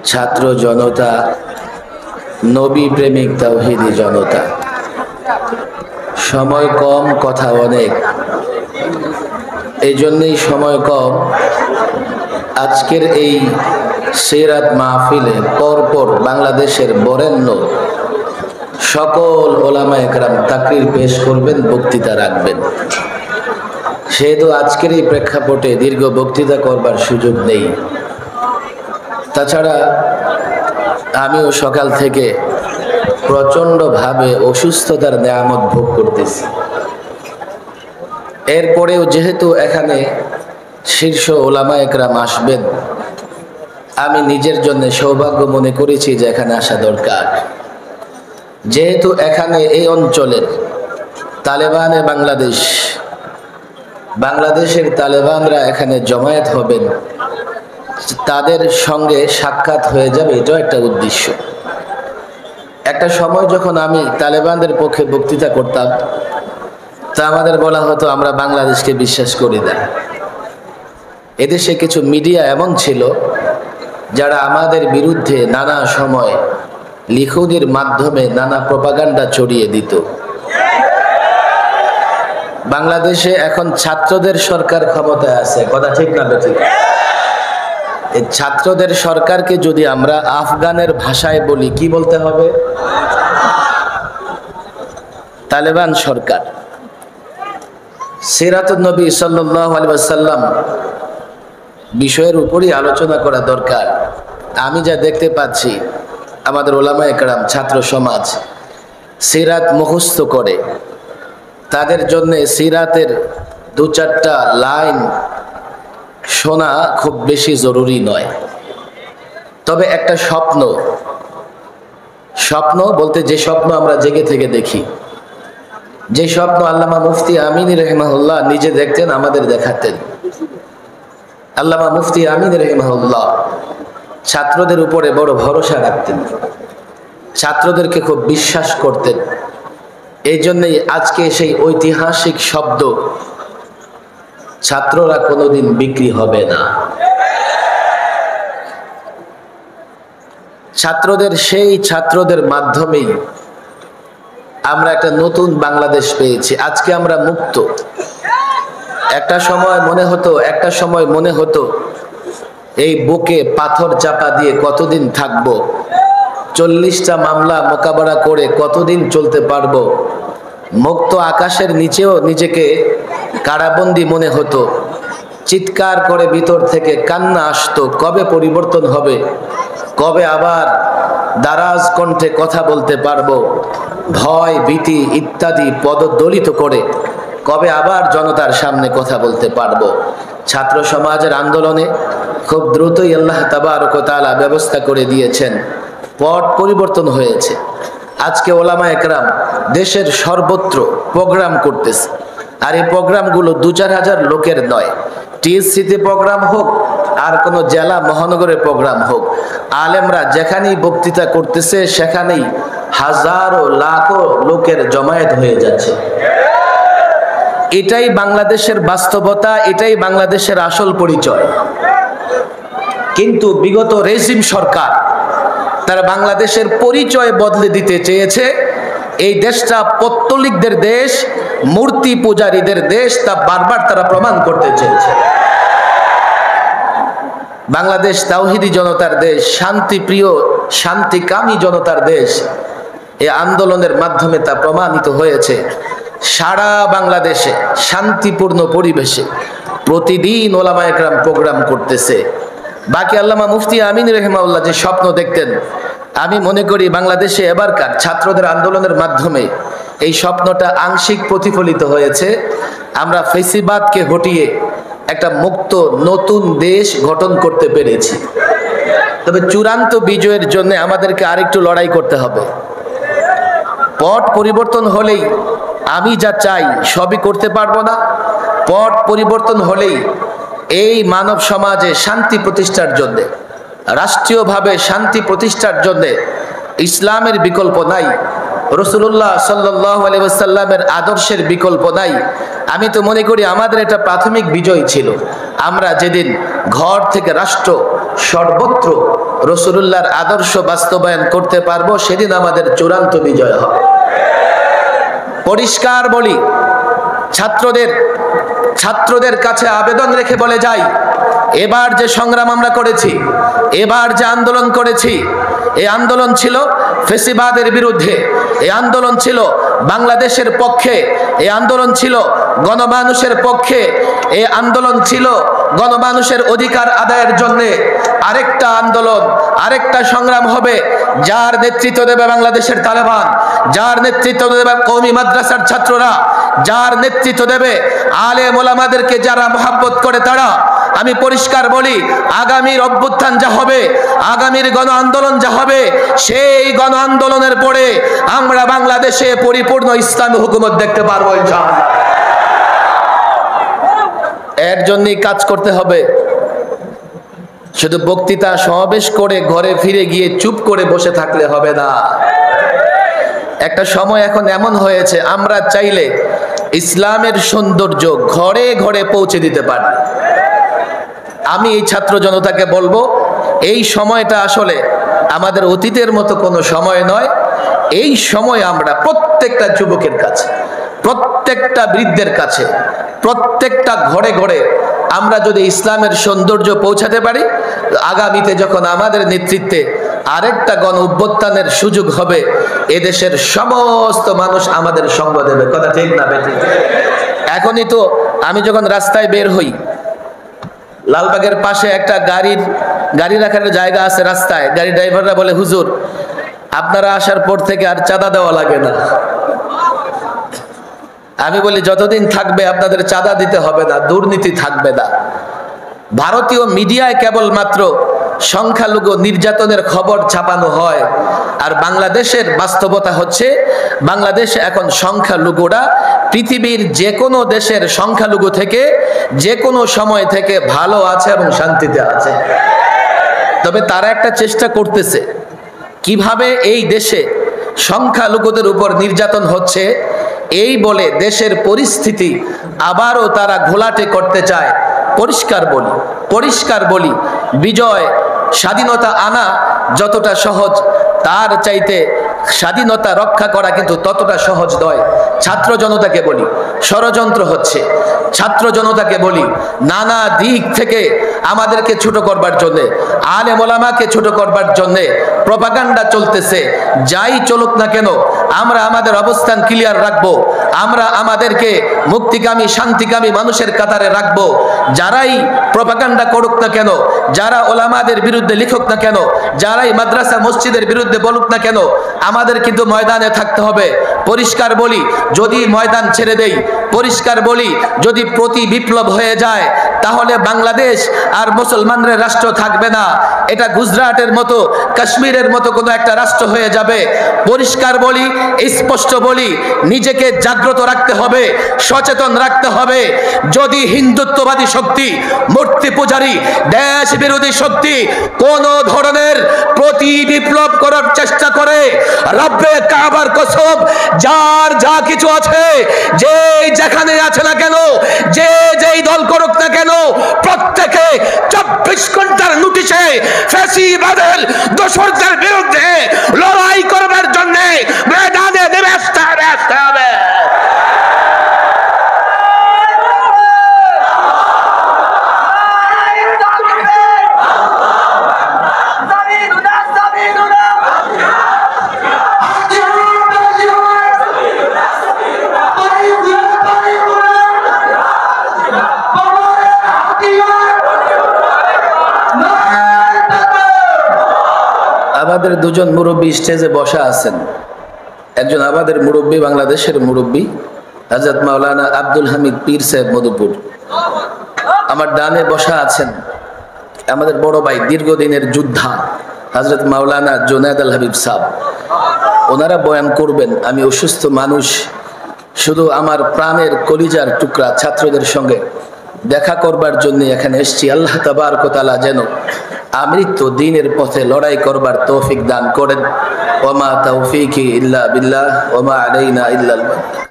ছাত্র জনতা, নবী প্রেমিক তাওহীদি জনতা, সময় কম, কথা অনেক। এই জন্যই সময় কম। আজকের এই সিরাত মাহফিলে পরপর বাংলাদেশের বরেণ্য সকল ওলামা একরাম তাকরির পেশ করবেন, বক্তৃতা রাখবেন। সেহেতু আজকের এই প্রেক্ষাপটে দীর্ঘ বক্তৃতা করবার সুযোগ নেই। তাছাড়া আমিও সকাল থেকে প্রচণ্ডভাবে অসুস্থতার নেয়ামত ভোগ করতেছি। এরপরেও যেহেতু এখানে শীর্ষ ওলামা একরাম আসবেন, আমি নিজের জন্য সৌভাগ্য মনে করেছি যে এখানে আসা দরকার। যেহেতু এখানে এই অঞ্চলের তালেবানে বাংলাদেশের তালেবানরা এখানে জমায়েত হবেন, তাদের সঙ্গে সাক্ষাৎ হয়ে যাবে, এটাও একটা উদ্দেশ্য। একটা সময় যখন আমি তালেবানদের পক্ষে বক্তৃতা করতাম, তা আমাদের বলা হতো আমরা বাংলাদেশকে বিশ্বাস করি না। এদেশে কিছু মিডিয়া এমন ছিল যারা আমাদের বিরুদ্ধে নানা সময় লিখনির মাধ্যমে নানা প্রপাগান্ডা ছড়িয়ে দিত। বাংলাদেশে এখন ছাত্রদের সরকার ক্ষমতায় আছে, কথা ঠিক না ঠিক? এই ছাত্রদের সরকারকে যদি আমরা আফগানের ভাষায় বলি, কি বলতে হবে? তালেবান সরকার। সিরাতুন নবী সাল্লাল্লাহু আলাইহি ওয়াসাল্লাম বিষয়ের উপরই আলোচনা করা দরকার। আমি যা দেখতে পাচ্ছি, আমাদের ওলামা একরাম, ছাত্র সমাজ সিরাত মুখস্থ করে, তাদের জন্য সিরাতের দু চারটা লাইন শোনা খুব বেশি জরুরি নয়। তবে একটা স্বপ্ন বলতে যে স্বপ্ন আমরা জেগে থেকে দেখি, যে স্বপ্ন আল্লামা মুফতি আমিন রাহিমাহুল্লাহ নিজে দেখতেন, আমাদের দেখাতেন। আল্লামা মুফতি আমিন রাহিমাহুল্লাহ ছাত্রদের উপরে বড় ভরসা রাখতেন, ছাত্রদেরকে খুব বিশ্বাস করতেন। এই জন্যই আজকে সেই ঐতিহাসিক শব্দ, ছাত্ররা কোনোদিন বিক্রি হবে না। ছাত্রদের মাধ্যমেই আমরা একটা নতুন বাংলাদেশ পেয়েছি। আজকে আমরা মুক্ত। একটা সময় মনে হতো এই বুকে পাথর চাপা দিয়ে কতদিন থাকবো, 40টা মামলা মোকাবেলা করে কতদিন চলতে পারবো। মুক্ত আকাশের নিচেও নিজেকে কারাবন্দী মনে হতো। চিৎকার করে ভিতর থেকে কান্না আসতো, কবে পরিবর্তন হবে, কবে আবার দারাজ কণ্ঠে কথা বলতে পারবো। ভয়, ভীতি ইত্যাদি পদদলিত করে কবে আবার জনতার সামনে কথা বলতে পারবো। ছাত্র সমাজের আন্দোলনে খুব দ্রুতই আল্লাহ তাবারক ওয়া তাআলা ব্যবস্থা করে দিয়েছেন, পট পরিবর্তন হয়েছে। আজকে ওলামা একরাম দেশের সর্বত্র প্রোগ্রাম করতেছে। আর এই প্রোগ্রামগুলো 2-4 হাজার লোকের নয়। টিএসসিতে প্রোগ্রাম হোক আর কোনো জেলা মহানগরের প্রোগ্রাম হোক, আলেমরা যেখানেই বক্তৃতা করতেছে সেখানেই হাজারো লাখো লোকের জমায়েত হয়ে যাচ্ছে। এটাই বাংলাদেশের বাস্তবতা, এটাই বাংলাদেশের আসল পরিচয়। কিন্তু বিগত রেজিম সরকার তারা বাংলাদেশের পরিচয় বদলে দিতে চেয়েছে। এই দেশটা পৌত্তলিকদের দেশ, মূর্তি পূজারীদের দেশ, তা বারবার তারা প্রমাণ করতে চেয়েছে। বাংলাদেশ তাওহীদি জনতার দেশ, শান্তিপ্রিয় শান্তিকামী জনতার দেশ। এই আন্দোলনের মাধ্যমে তা প্রমাণিত হয়েছে। সারা বাংলাদেশে শান্তিপূর্ণ পরিবেশে প্রতিদিন ওলামা একরাম প্রোগ্রাম করতেছে। বাকি আল্লামা মুফতি আমিন রাহিমাহুল্লাহ যে স্বপ্ন দেখতেন, আমি মনে করি বাংলাদেশে এবারকার ছাত্রদের আন্দোলনের মাধ্যমে এই স্বপ্নটা আংশিক প্রতিফলিত হয়েছে। আমরা ফেসিবাদকে হটিয়ে একটা মুক্ত নতুন দেশ গঠন করতে পেরেছি। তবে চূড়ান্ত বিজয়ের জন্য আমাদেরকে আরেকটু লড়াই করতে হবে। পট পরিবর্তন হলেই আমি যা চাই সবই করতে পারবো না। পট পরিবর্তন হলেই এই মানব সমাজে শান্তি প্রতিষ্ঠার জন্যে, রাষ্ট্রীয়ভাবে শান্তি প্রতিষ্ঠার জন্যে ইসলামের বিকল্প নাই, রাসূলুল্লাহ সাল্লাল্লাহু আলাইহি ওয়াসাল্লামের আদর্শের বিকল্প নাই। আমি তো মনে করি আমাদের এটা প্রাথমিক বিজয় ছিল। আমরা যেদিন ঘর থেকে রাষ্ট্র সর্বত্র রাসূলুল্লাহর আদর্শ বাস্তবায়ন করতে পারবো, সেদিন আমাদের চূড়ান্ত বিজয় হবে। পরিষ্কার বলি, ছাত্রদের কাছে আবেদন রেখে বলে যাই, এবার যে সংগ্রাম আমরা করেছি, এবার যে আন্দোলন করেছি, এই আন্দোলন ছিল ফ্যাসিবাদের বিরুদ্ধে, এই আন্দোলন ছিল বাংলাদেশের পক্ষে, এই আন্দোলন ছিল গণমানুষের পক্ষে, এই আন্দোলন ছিল গণমানুষের অধিকার আদায়ের জন্য। আরেকটা আন্দোলন, আরেকটা সংগ্রাম হবে, যার নেতৃত্ব দেবে বাংলাদেশের তালেবান, যার নেতৃত্ব দেবে কওমি মাদ্রাসার ছাত্ররা, যার নেতৃত্ব দেবে আলেম ওলামাদেরকে যারা মহব্বত করে তারা। আমি পরিষ্কার বলি, আগামীর অভ্যুত্থান যা হবে, আগামীর গণ আন্দোলন যা হবে, সেই গণ আন্দোলনের পরে আমরা বাংলাদেশে পরিপূর্ণ ইসলামী হুকুমত দেখতে পারবো ইনশাআল্লাহ। এর জন্যই কাজ করতে হবে। শুধু বক্তৃতা সমাবেশ করে ঘরে ফিরে গিয়ে চুপ করে বসে থাকলে হবে না। একটা সময় এখন এমন হয়েছে, আমরা চাইলে ইসলামের সৌন্দর্য ঘরে ঘরে পৌঁছে দিতে পারি। আমি এই ছাত্র জনতাকে বলবো, এই সময়টা আসলে আমাদের অতীতের মতো কোনো সময় নয়। এই সময় আমরা প্রত্যেকটা যুবকের কাছে, প্রত্যেকটা বৃদ্ধের কাছে, প্রত্যেকটা ঘরে ঘরে আমরা যদি ইসলামের সৌন্দর্য পৌঁছাতে পারি, আগামীতে যখন আমাদের নেতৃত্বে আরেকটা গণ অভ্যুত্থানের সুযোগ হবে, এদেশের সমস্ত মানুষ আমাদের সঙ্গ দেবে। কথা ঠিক না বেঠিক? এখনই তো আমি যখন রাস্তায় বের হই, লালবাগের পাশে একটা গাড়ি রাখার জায়গা আছে রাস্তায়, গাড়ি ড্রাইভাররা বলে, হুজুর আপনারা আসার পর থেকে আর চাঁদা দেওয়া লাগে না। আমি বলি, যতদিন থাকবে আপনাদের চাঁদা দিতে হবে না, দুর্নীতি থাকবে না। ভারতীয় মিডিয়ায় কেবলমাত্র সংখ্যালঘু নির্যাতনের খবর ছাপানো হয়, আর বাংলাদেশের বাস্তবতা হচ্ছে, বাংলাদেশে এখন সংখ্যালঘুরা পৃথিবীর যে কোনো দেশের সংখ্যালঘু থেকে যে কোনো সময় থেকে ভালো আছে এবং শান্তিতে আছে। তবে তারা একটা চেষ্টা করতেছে, কিভাবে এই দেশে সংখ্যালঘুদের উপর নির্যাতন হচ্ছে এই বলে দেশের পরিস্থিতি আবারও তারা ঘোলাটে করতে চায়। পরিষ্কার বলি, বিজয়, স্বাধীনতা আনা যতটা সহজ, তার চাইতে স্বাধীনতা রক্ষা করা কিন্তু ততটা সহজ নয়। ছাত্র জনতাকে বলি, ষড়যন্ত্র হচ্ছে। ছাত্র জনতাকে বলি, নানা দিক থেকে আমাদেরকে ছোট করবার জন্যে, আলেম ওলামাকে ছোট করবার জন্যে প্রপাগান্ডা চলতেছে। যাই চলুক না কেন, আমরা আমাদের অবস্থান ক্লিয়ার রাখবো। আমরা আমাদেরকে মুক্তিকামী, শান্তিকামী মানুষের কাতারে রাখবো। যারাই প্রপাগান্ডা করুক না কেন, যারা ওলামাদের বিরুদ্ধে লিখুক না কেন, যারাই মাদ্রাসা মসজিদের বিরুদ্ধে বলুক না কেন, আমাদের কিন্তু ময়দানে থাকতে হবে। পরিষ্কার বলি, যদি ময়দান ছেড়ে দেই, পরিষ্কার বলি, যদি প্রতি বিপ্লব হয়ে যায়, তাহলে বাংলাদেশ আর মুসলমানদের রাষ্ট্র থাকবে না। এটা গুজরাটের মতো, কাশ্মীরের মতো কোনো একটা রাষ্ট্র হয়ে যাবে। পরিষ্কার বলি, স্পষ্ট বলি, নিজেকে জাগ্রত রাখতে হবে, সচেতন রাখতে হবে। যদি হিন্দুত্ববাদী শক্তি, মূর্তি পূজারী, দেশ বিরোধী শক্তি কোন ধরনের প্রতি বিপ্লব করার চেষ্টা করে, রব্বে কাবার কসম, যার যা কিছু আছে, যে যেখানে আছে না কেন, যে যেই দল করুক না কেন, প্রত্যেকে 24 ঘন্টার নোটিশে ফ্যাসিবাদের দোসরদের বিরুদ্ধে লড়াই করবার জন্য ময়দানে নেমে আসতে হবে। আমাদের দুজন মুরব্বী স্টেজে বসা আছেন। একজন আমাদের মুরব্বী, বাংলাদেশের মুরব্বী হযরত মাওলানা আব্দুল হামিদ পীর সাহেব মধুপুর। আমার ডানে বসা আছেন আমাদের বড় ভাই, দীর্ঘদিনের যোদ্ধা হযরত মাওলানা জুনায়েদ আল হাবিব সাহেব। ওনারা বয়ান করবেন। আমি অসুস্থ মানুষ, শুধু আমার প্রাণের কলিজার টুকরা ছাত্রদের সঙ্গে দেখা করবার জন্য এখানে এসেছি। আল্লাহ তাবারক ওয়া তাআলা যেন আমৃত্যু দ্বীনের পথে লড়াই করবার তৌফিক দান করেন। ওয়া মা তাওফীকি ইল্লা বিল্লাহ ওয়া মা আলাইনা ইল্লাল বালাগ।